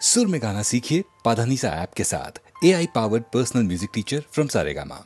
सुर में गाना सीखिए पाधानीसा ऐप के साथ। AI powered personal music teacher from Saregama.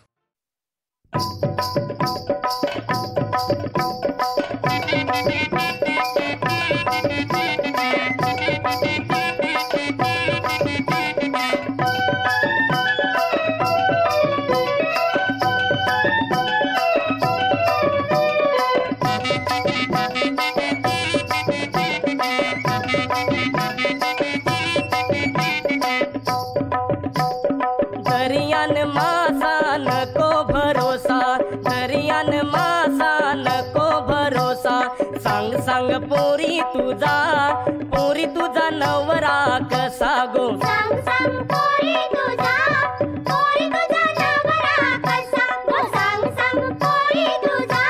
दरियान मासा नको भरोसा, दरियान मासा नको भरोसा। सांग सांग पोरी तुझा नवरा कसा गो। सांग सांग पोरी तुझा नवरा कसा गो। सांग सांग पोरी तुझा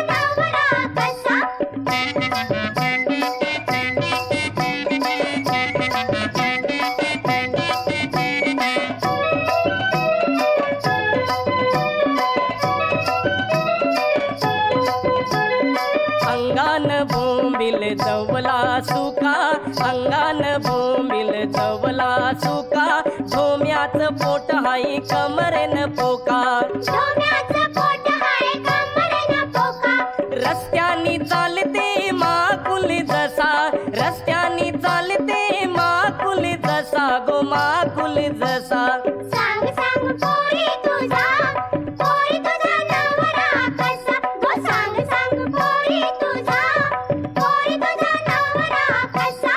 नवरा कसा। अंगान बोंबिल दवला सुका, अंगान बोंबिल दवला सुका। धोम्याचं पोट हाय कमरेन पोका, धोम्याचं पोट हाय कमरेन पोका। रस्त्यानी चालते माकुल जसा, रस्त्यानी चालते माकुल जसा गो, माकुल जसा। सांग सांग पोरी तुझा नवरा कसा गो। सांग सांग पोरी तुझा नवरा कसा।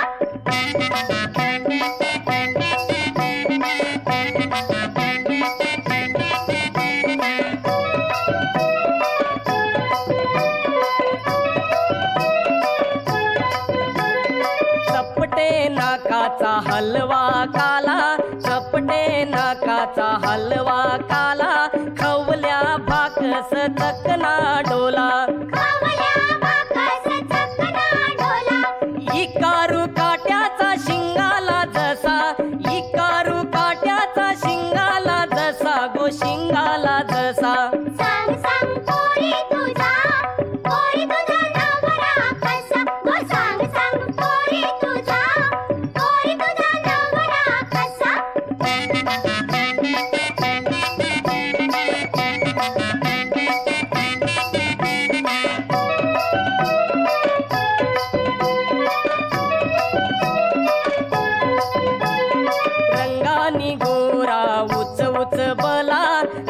चपटे नाकाचा हलवा काला, चपटे नाकाचा हलवा काला। खवल्या भाकस चकना डोला, खवल्या भाकस चकना डोला। इकारू काट्याचा शिंगाला जसा, इकारू काट्याचा शिंगाला जसा गो, शिंगाला जसा। सांग सांग पोरी तुझा नवरा कसा गो। सांग सांग पोरी तुझा नवरा कसा। रंगानी गोरा उच उच बला,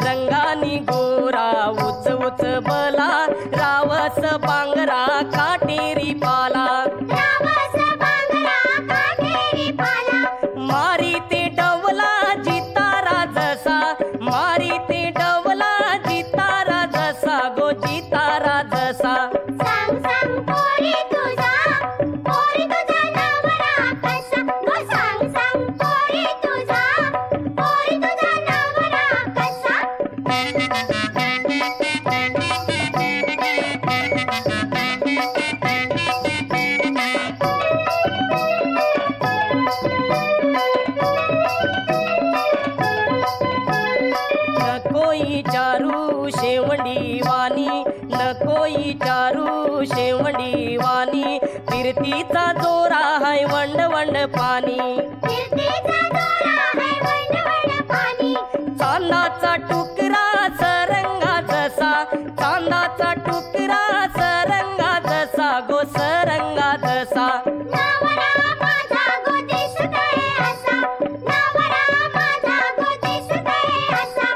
रंगानी गोरा उच उच बला। रावस बांगरा काटेरी पाला, रावस बांगरा काटेरी पाला। मारी ते डवला जितारा जसा, मारी ते डवला जितारा जसा गो, जितारा जसा। सांग सांग पोरी तुझा नवरा कसा गो। सांग सांग पोरी तुझा नवरा कसा। नकोई चारू शेवंडी वाणी, नकोई चारू शेवंडी वाणी। फिरतीचा जोरा हाय वंड वंड पाणी, फिरतीचा दोरा हाय वंड वंड पाणी। चांदाचा टुकरा सरंगा जसा, चांदाचा टुकरा सरंगा जसा गो, सरंगा जसा। नवरा माझा गो दिसतोय असा, नवरा माझा गो दिसतोय असा,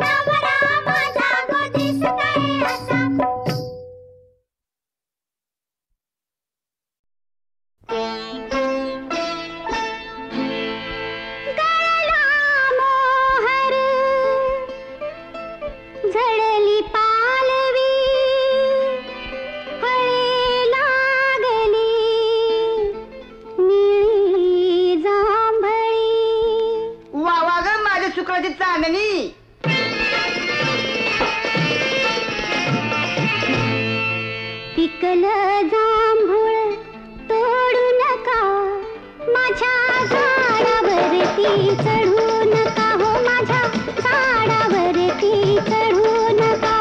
नवरा माझा गो दिसतोय असा। गळला मोहर, झडली पालवी, फळे लागली निळी जांभळी। वा वा ग माझ्या शुक्राची चांदणी। पिकलं जांभूळ तोडू नका, माझ्या झाडावरती चढू नका हो, माझ्या झाडावरती चढू नका।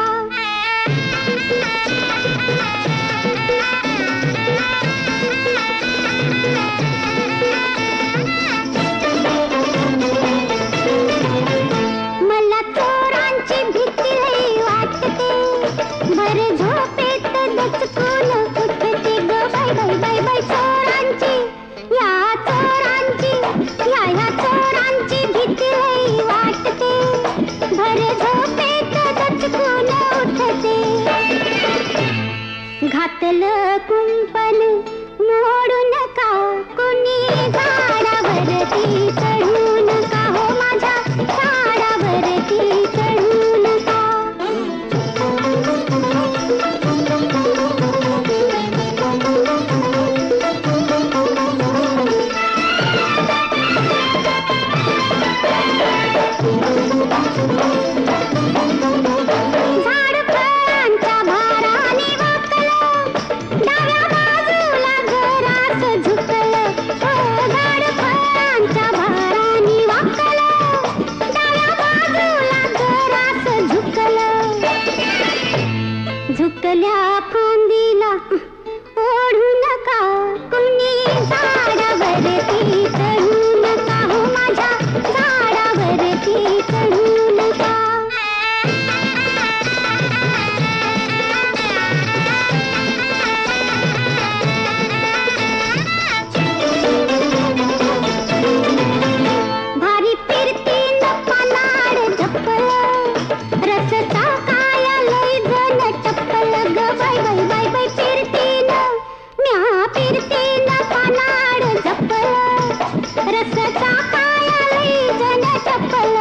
रसता पायालई जन चप्पल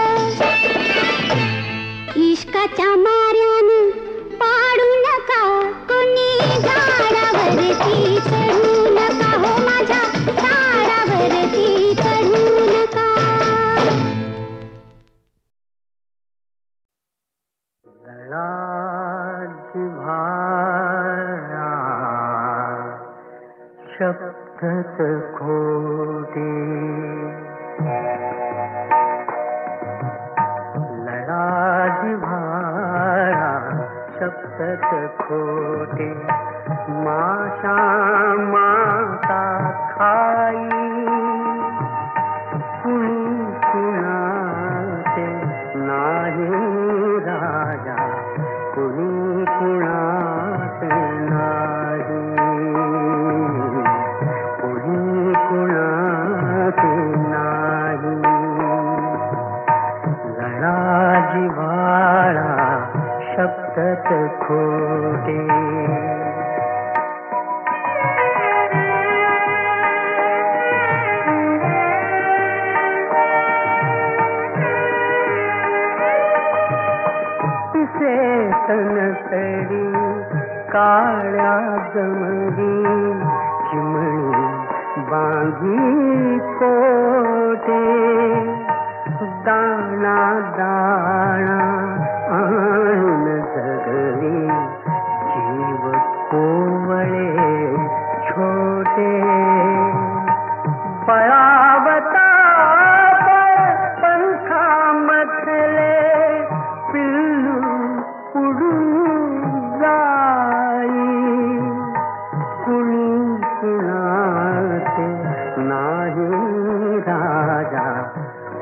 इश्काच्या मार्यानं पाडू नका कोणी झाडावरती चढू नका हो माझ्या झाडावरती चढू नका जिव्हाळा शब्दच खोटे लढा जिव्हाळा शब्दच खोटे माशा माता खाई कुणी कुणाचे नाही राजा कुणी कुणाचे नाही कुणी कुणाचे नाही लढा जिव्हाळा शब्दच खोटे तनसडी काळ्या जमली चिमणी बांधी कोटे दाणा दाणा आणून जगली जीव कोवळे छोटे बळावता पंखामधले पिल्लू उडून जाई कुणी कुणाचे नाही राजा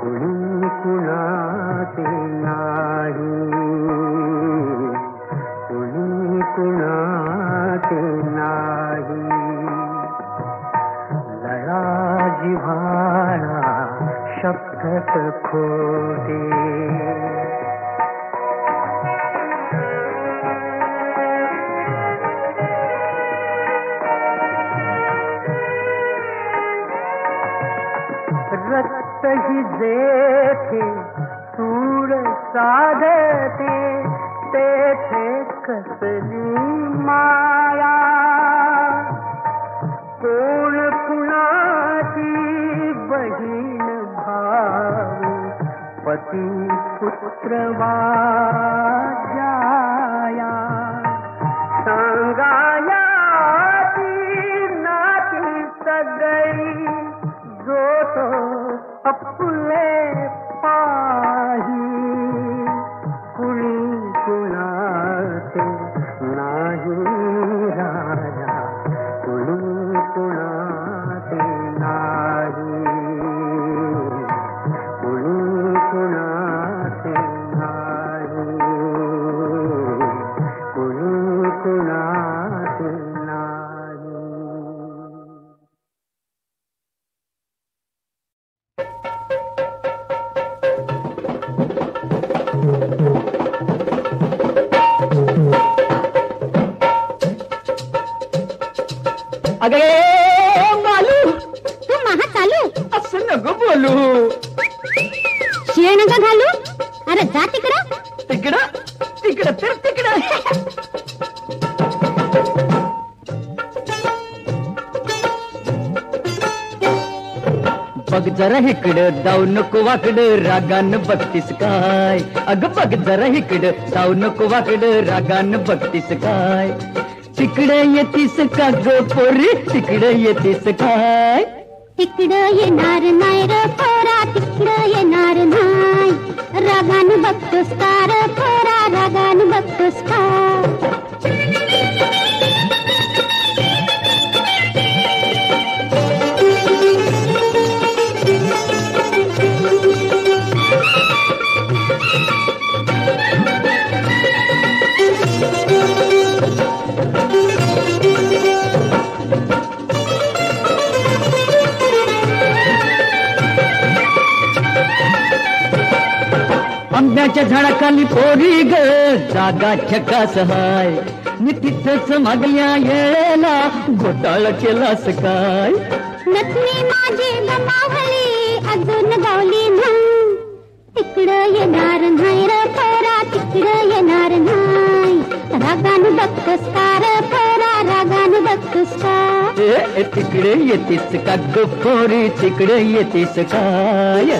कुणी कुणाचे नाही कुणी कुणाचे नाही लढा जिव्हाळा शब्दच खोटे रक्त ही जेथे सूर साधते तेथे कसली माया कोण कुणाची बहीण भाऊ पती पुत्र वाजाया सांगाया ती नाती सगळी जो तो अपुले पाही कुणी कुणाचे नाही राजा कुणी कुणाचे नाही कुणी कुणाचे नाही कुणी कुणाचे नाही अगे मालू तू महा चालू असं नको बोलू शिळ नका घालू अरे जा तिकडं तिकडं तिकडं तर तिकडं बघ जरा इकडं जाऊ नको वाकडं रागानं बघतीस काय अगं बघ जरा इकडं जाऊ नको वाकडं रागानं बघतीस काय तिकडे येतीस का गो पोरी तिकडे येतीस काय तिकडं येणार नाही र पोरा तिकडं येणार नाही रागानं बघतोस का र पोरा रागानं बघतोस का आंब्याच्या झाडाखाली पोरी ग जागा छकास हाय मी तिथंच मागल्या येळेला घोटाळा केलास काय नथनी माझी गमावली बघतोस का रे पोरा रागानं बघतोस का तिकडे येतीस का ग पोरी तिकडे येतीस काय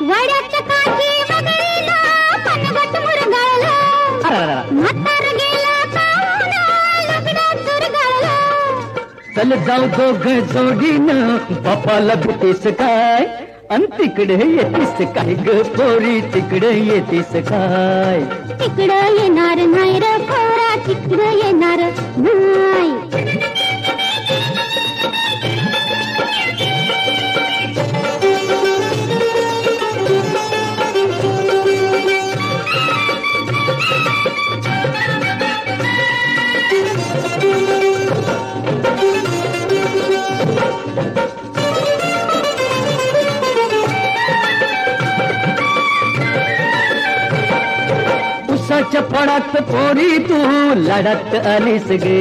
वड्याच्या काठी वगळीला पनगट मुरगाळलं म्हातार गेलं पाहुणा लग्नात चुरगाळलं चल जाऊ दोघ जोडीनं बापाला भेटीस काय अन तिकडे येतीस काय ग पोरी तिकडे येतीस काय तिकडं येणार नाही रे पोरा तिकडं येणार नाही उसाच्या पडात पोरी तू लढत आलीस गे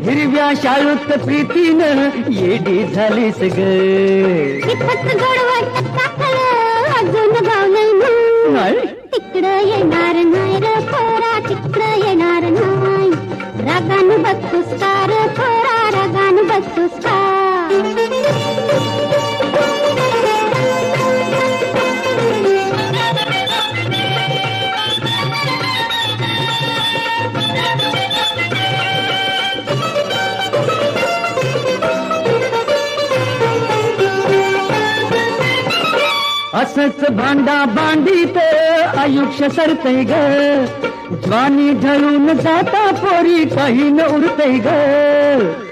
हिरव्या शाळूत प्रीतीनं येडी झालीस ग कितपत गोडवट टाकलं अजून गावलं तिकडं येणार नाही रे पोरा तिकडं येणार नाही रागानं बघतोस का रे पोरा रागानं बघतोस का असंच भांडा भांडीत आयुष्य सरतय ग ज्वानी ढळून जाता पोरी काही न उरतय ग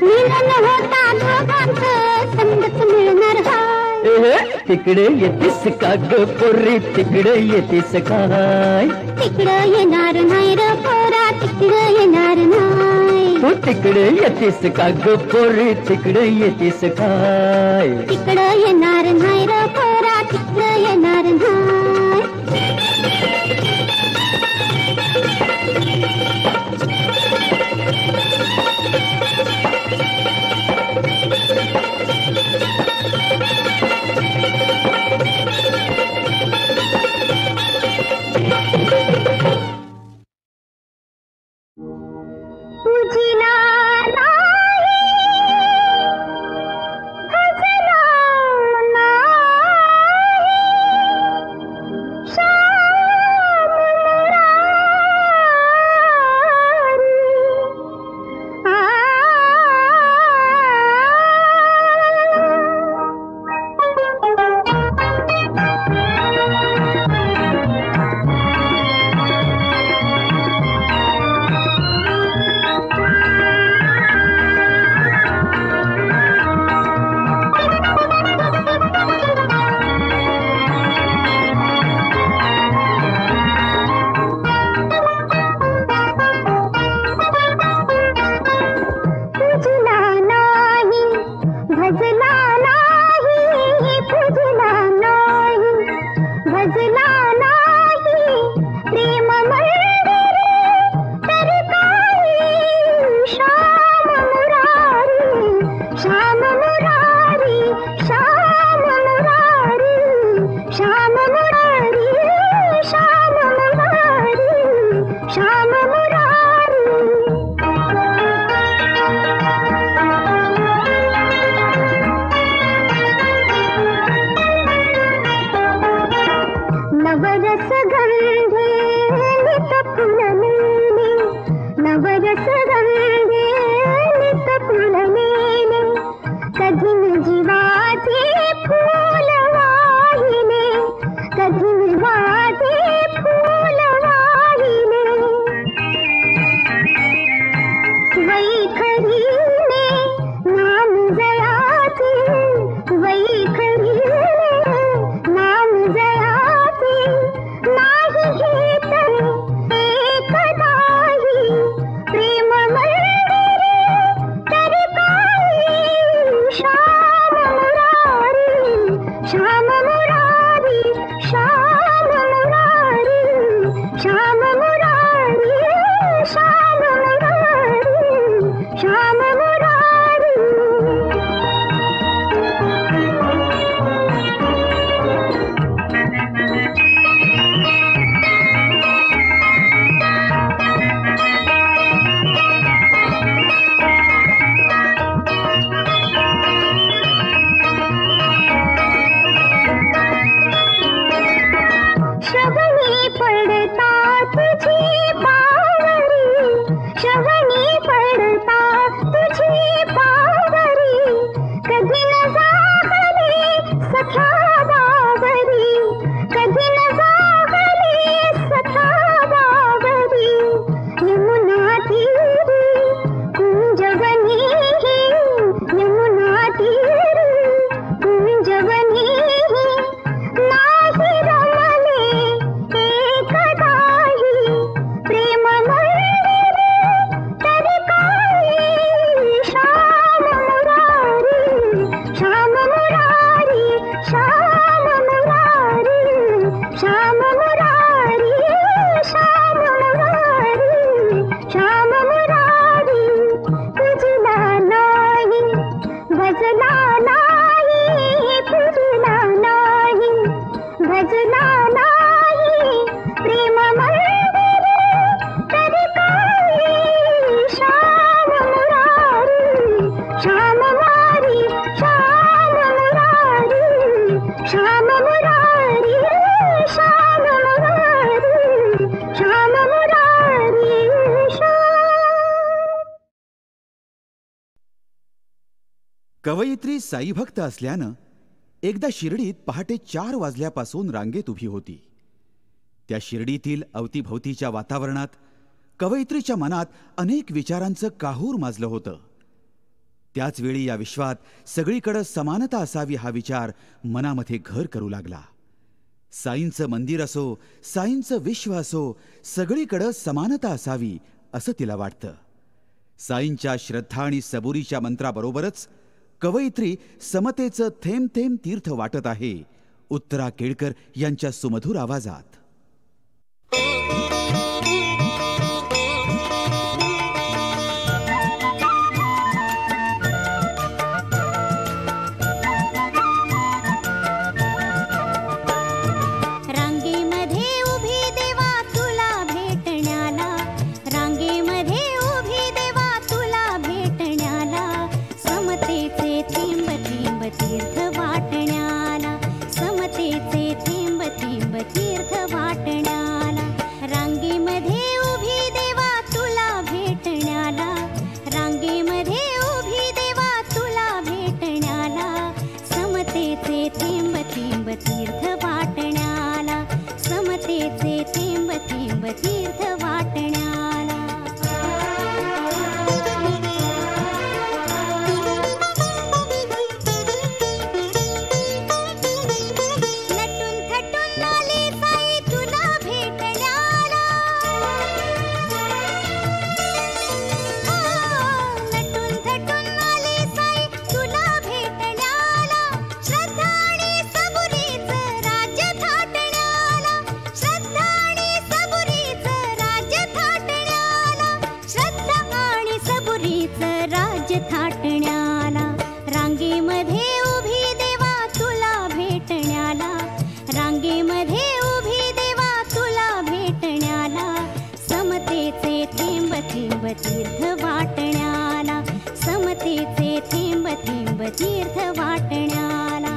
मिलन होता दोघांचं समजत मिळणार हाय तिकडे येतीस का ग पोरी तिकडे येतीस काय तिकडं येणार नाही रे पोरा तिकडं येणार नाही तू तिकडे येतीस का ग पोरी तिकडे येतीस काय तिकडं येणार नाही रे पोरा तिकडं येणार नाही तुझी श्याम मुरारी श्याम मुरारी श्याम मुरारी श्याम मुरारी श्याम मुरारी कवयित्री साईभक्त असल्यानं एकदा शिर्डीत पहाटे 4 वाजल्यापासून रांगेत उभी होती. त्या शिर्डीतील अवतीभवतीच्या वातावरणात कवयित्रीच्या मनात अनेक विचारांचं काहूर माजलं होतं. त्याचवेळी या विश्वात सगळीकडे समानता असावी हा विचार मनामध्ये घर करू लागला. साईंचं मंदिर असो, साईंचं विश्व असो, सगळीकडे समानता असावी असं तिला वाटतं. साईंच्या श्रद्धा आणि सबुरीच्या मंत्राबरोबरच कवयित्री समतेचं थेंब थेंब तीर्थ वाटत आहे उत्तरा केळकर यांच्या सुमधुर आवाजात. तीर्थ वाटण्याला समतेचे थेंब थेंब तीर्थ वाटण्याला रांगेमध्ये उभी देवा तुला भेटण्याला रांगेमध्ये उभी देवा तुला भेटण्याला समतेचे थेंब थेंब तीर्थ वाटण्याला समतेचे थेंब थेंब तीर्थ वाटण्याला थाटण्याला रांगेमध्ये उभी देवा तुला भेटण्याला रांगेमध्ये उभी देवा तुला भेटण्याला समतेचे थेंब थेंब तीर्थ वाटण्याला समतेचे थेंब थेंब तीर्थ वाटण्याला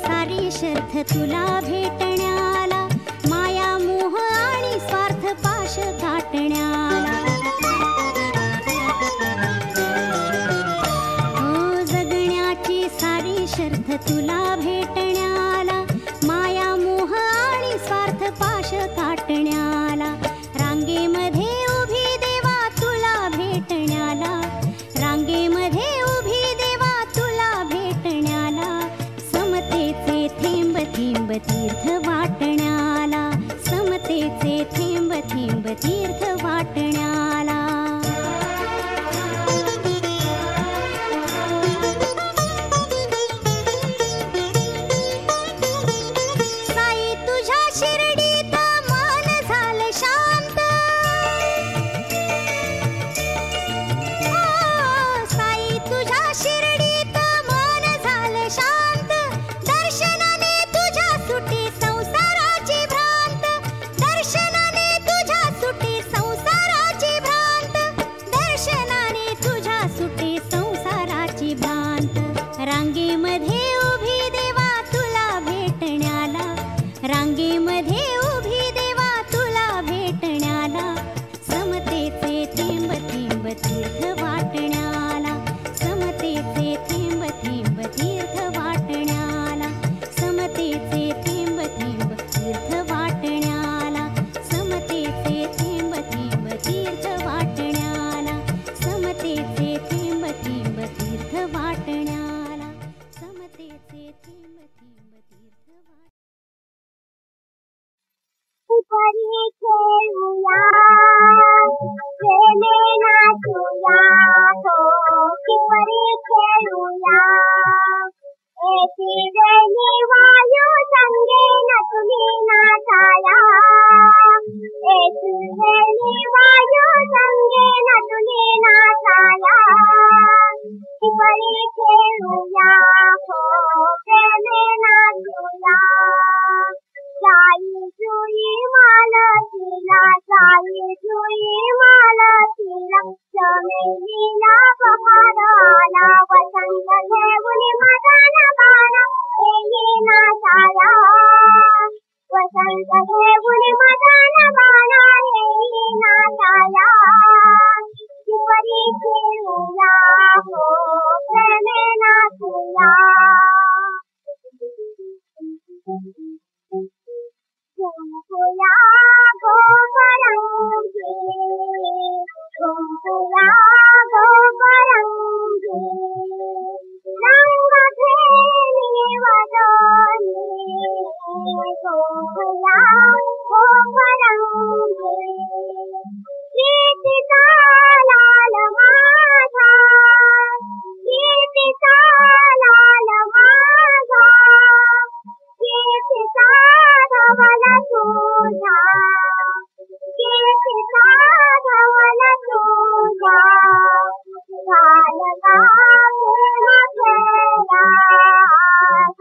सारी शर्थ तुला भेटण्याला माया मोह आणि स्वार्थ पाश गाठण्याला जगण्याची सारी शर्थ तुला भेटण्याला माया मोह आणि स्वार्थ पाश गाठण्याला रांगेमध्ये उभी देवा तुला भेटण्याला रांगेमध्ये उभी देवा तुला भेटण्याला समतेचे थेंब थेंब तीर्थ वाटण्याला समतेचे थेंब थेंब तीर्थ वाटण्याला घेऊन मदान बाणा येई नाचाया किपरी खेळूया हो प्रेमे नाचूया झुंकुया गोपरंगी झुंकुया गोपरंगी रंग घेणी वदनी झुंकुया गोपरंगी प्रीतीचा लाल माझा प्रीतीचा लाल माझा प्रीतीचा धवल तुझा प्रीतीचा धवल तुझा घालला प्रेम खेळा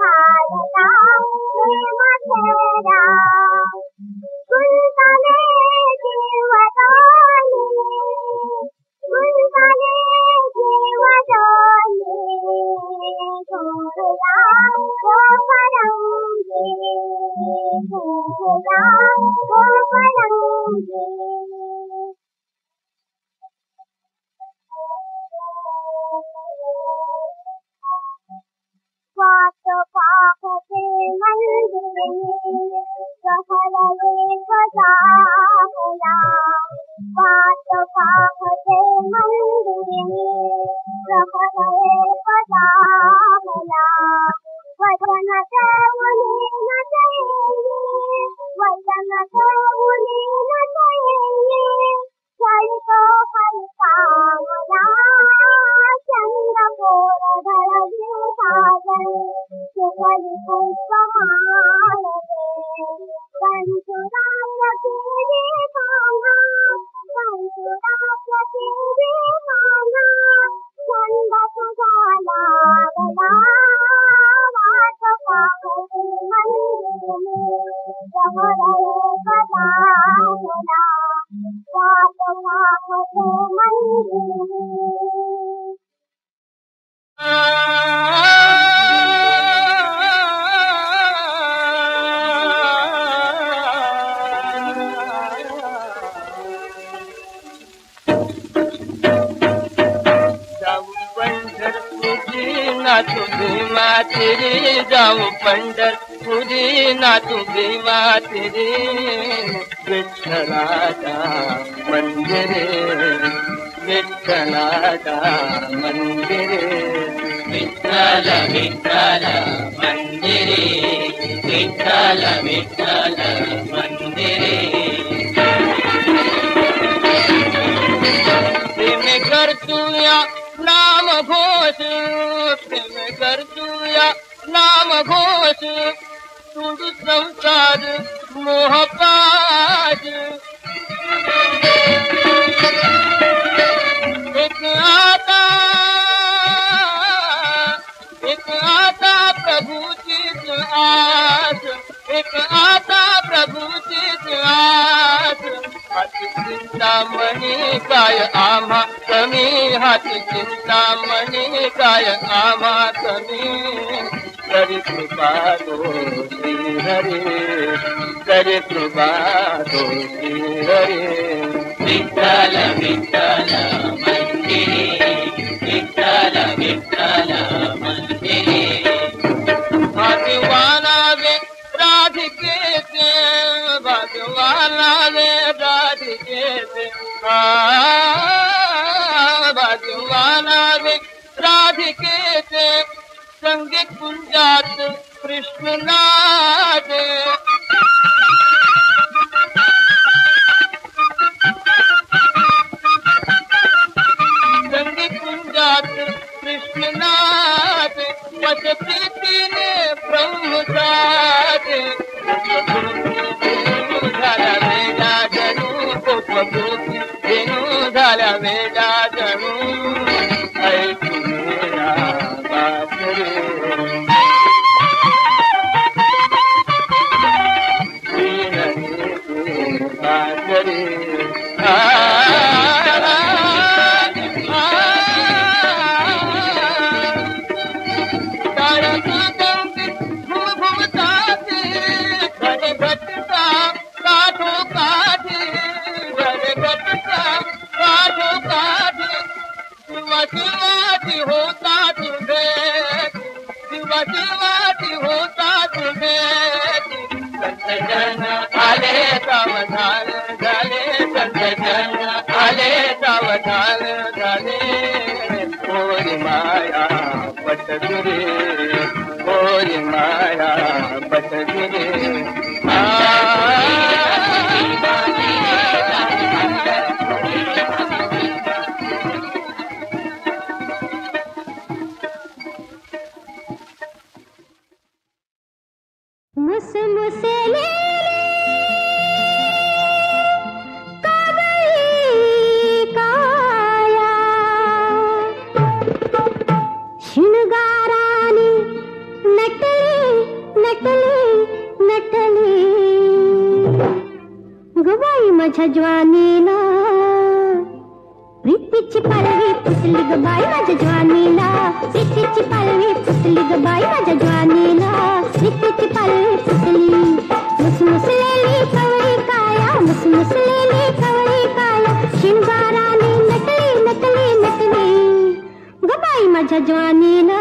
घालला प्रेम खेळा गुंतले जीवदानी गुंतले जीवदानी झुंकुया गोपरंगी झुंकुया गोपरंगी वाट पाहते मंदिरे सहरले सजावला वाट पाहते मंदिरे सहरले सजावला वचन देऊनी नचैये वचन देऊनी नचैये चलितो हरिकामला चंद्रकोर धरले साजन सुफली पुष्पमालते पंचुरात्र तेरे कान्हा पंचुरात्र तेरे कान्हा छंद तुझा लागला वाट पाहते मंदिरे सहरले सजावला वाट पाहते मंदिरे तुझी मातेरी जाऊ पंढरपुरी ना तुझी मातेरी विठ्ठलाचा मंदिरे विठ्ठलाचा मंदिरे विठ्ठल विठ्ठल मंदिरे विठ्ठल विठ्ठल मंदिरे प्रेम करतूया नाम घोष प्रेम करतूया नाम घोष तुड संसार मोहपाश एक आता प्रभूचीच आस एक आता प्रभूचीच आस हाती चिंतामणी काय आम्हा कमी हाती चिंतामणी काय आम्हा कमी करी कृपा दो श्री हरे करी कृपा दो श्री हरे विठ्ठल विठ्ठल मंदिरे विठ्ठल विठ्ठल मंदिरे भगवाना वे राधिकेचे भगवाना वे राधिकेचे भगवाना वे राधिकेचे संगीत कुंजात कृष्ण नाचे संगीत कुंजात कृष्ण नाचे वश प्रीतीने ब्रह्म साचे झाला वेदा जणू कोपभूती धेनू झाला वेदा जणू ऐकू मेरा बाप रे बाप रे होतात भेट जीवा जीवाची होतात भेट संतजन आले सावधान झाले संतजन आले सावधान झाले होरी माया पटदुरे होरी माया पटदुरे मुसमुसले काया शिणगाराने नटले नटले नटले गबाई माझ्या ज्वानीला प्रीतीची पालवी फुटली ग बाई माझ्या ज्वानीला प्रीतीची पालवी फुटली ग बाई माझ्या ज्वानीला प्रीतीची पालवी फुटली मुसमुसलेली कवळी काया मुसमुसलेली कवळी काया शिंगाराने नटली नटली नटली ग बाई माझ्या ज्वानीला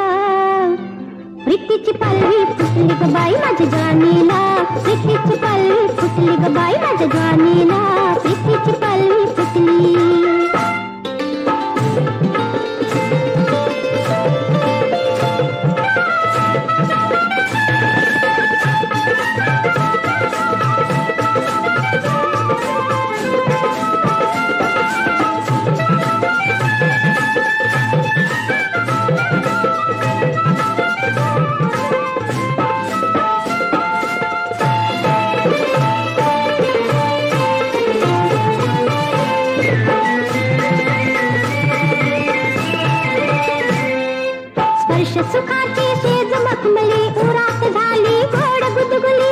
प्रीतीची पालवी फुटली ग बाई माझ्या ज्वानीला प्रीतीची पालवी फुटली ग बाई माझ्या ज्वानीला प्रीतीची पालवी फुटली सुखाची शेज मखमली उरात झाली गोड गुदगुली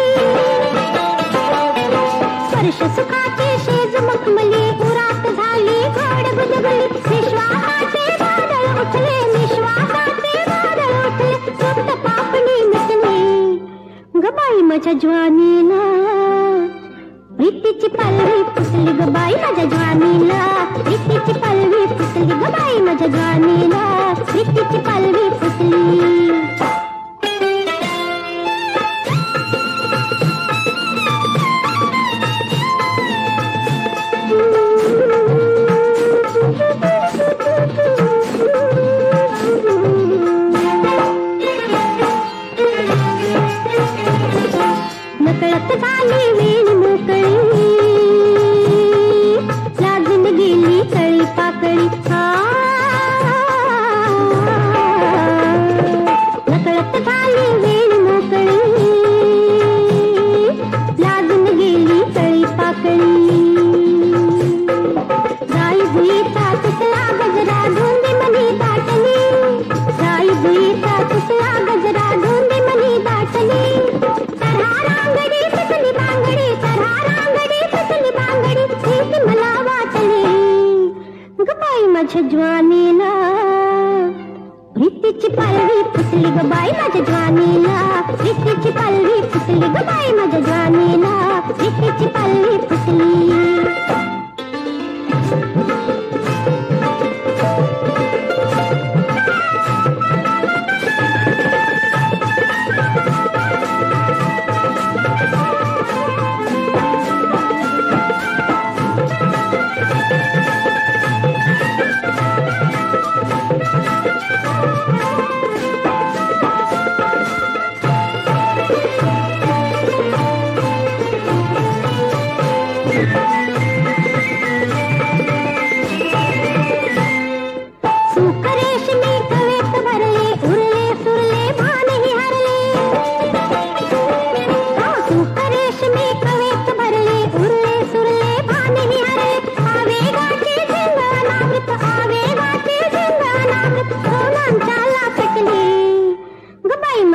स्पर्श सुखाची शेज मखमली उरात झाली गोड गुदगुली विश्वासाचे वादळ उठले विश्वासाचे वादळ उठले सुप्त पापणी मिटली ग बाई माझ्या ज्वानीला प्रीतीची पालवी फुटली ग बाई माझ्या ज्वानीला प्रीतीची पालवी फुटली ग बाई माझ्या ज्वानीला प्रीतीची पालवी फुटली नकळत झाली वेळ मोकळी लाजून गेली तळी पाकळी नकळत झाली वेळ मोकळी लाजून गेली तळी पाकळी जाई भुईचा तुटला गजरा धोंडी मनी दाटली जाई भुईचा तुटला गजरा धोंडी मनी दाटली रांगडी पिसली बांगडी तरहा रांगडी पिसली बांगडी प्रीती मला वाटली ग बाई माझ्या ज्वानीला प्रीतीची पालवी फुटली ग बाई माझ्या ज्वानीला प्रीतीची पालवी फुटली ग बाई माझ्या ज्वानीला प्रीतीची पालवी फुटली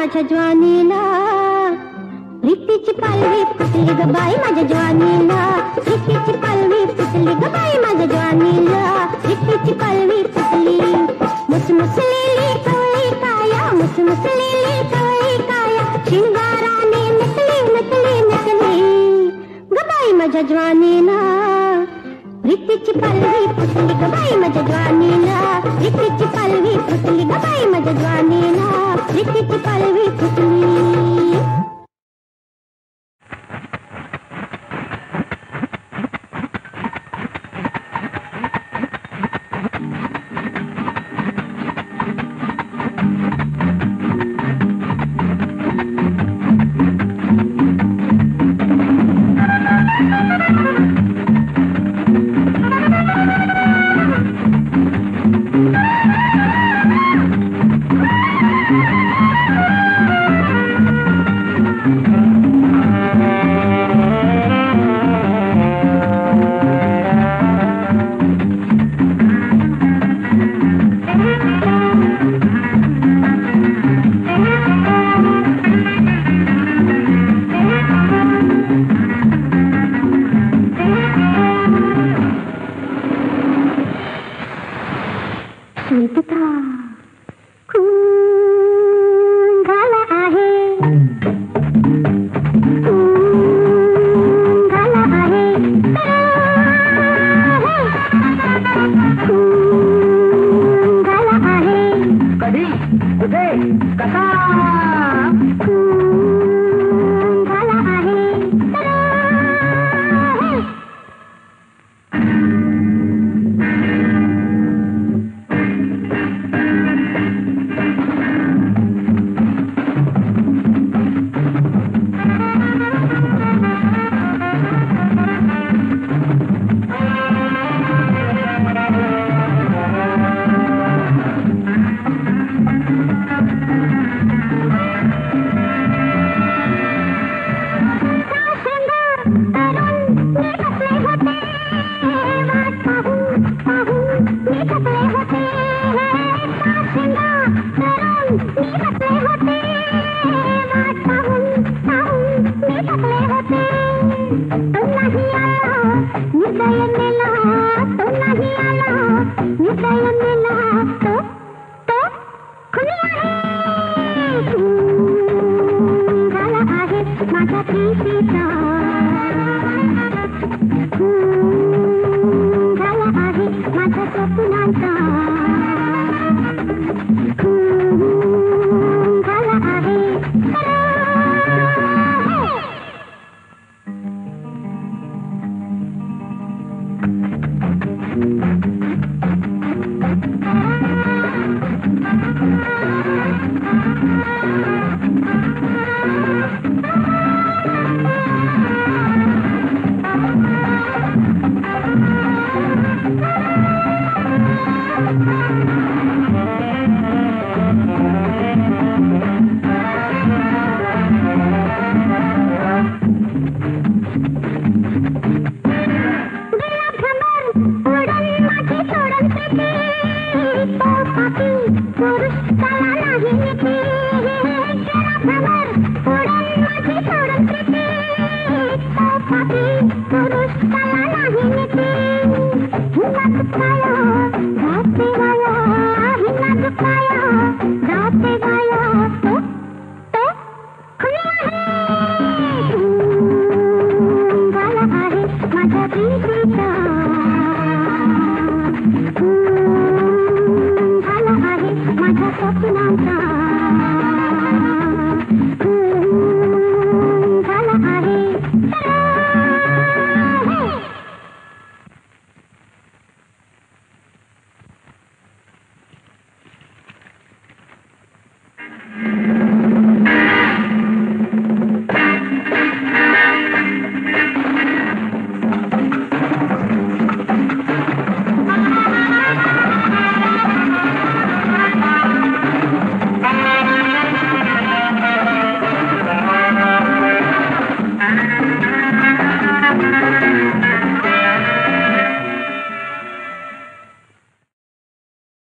माझ्या ज्वानीला प्रीतीची पालवी फुटली ग बाई माझ्या ज्वानीला प्रीतीची पालवी फुटली ग बाई माझ्या ज्वानीला प्रीतीची पालवी फुटली मुसमुसलेली कवळी काया मुसमुसलेली कवळी काया शिंगाराने नटली नटली नटली ग बाई माझ्या ज्वानीला प्रीतीची पालवी फुटली ग बाई माझ्या ज्वानीला प्रीतीची पालवी फुटली ग बाई माझ्या ज्वानीला प्रीतीची पालवी फुटली. माझ्या स्वप्नांचा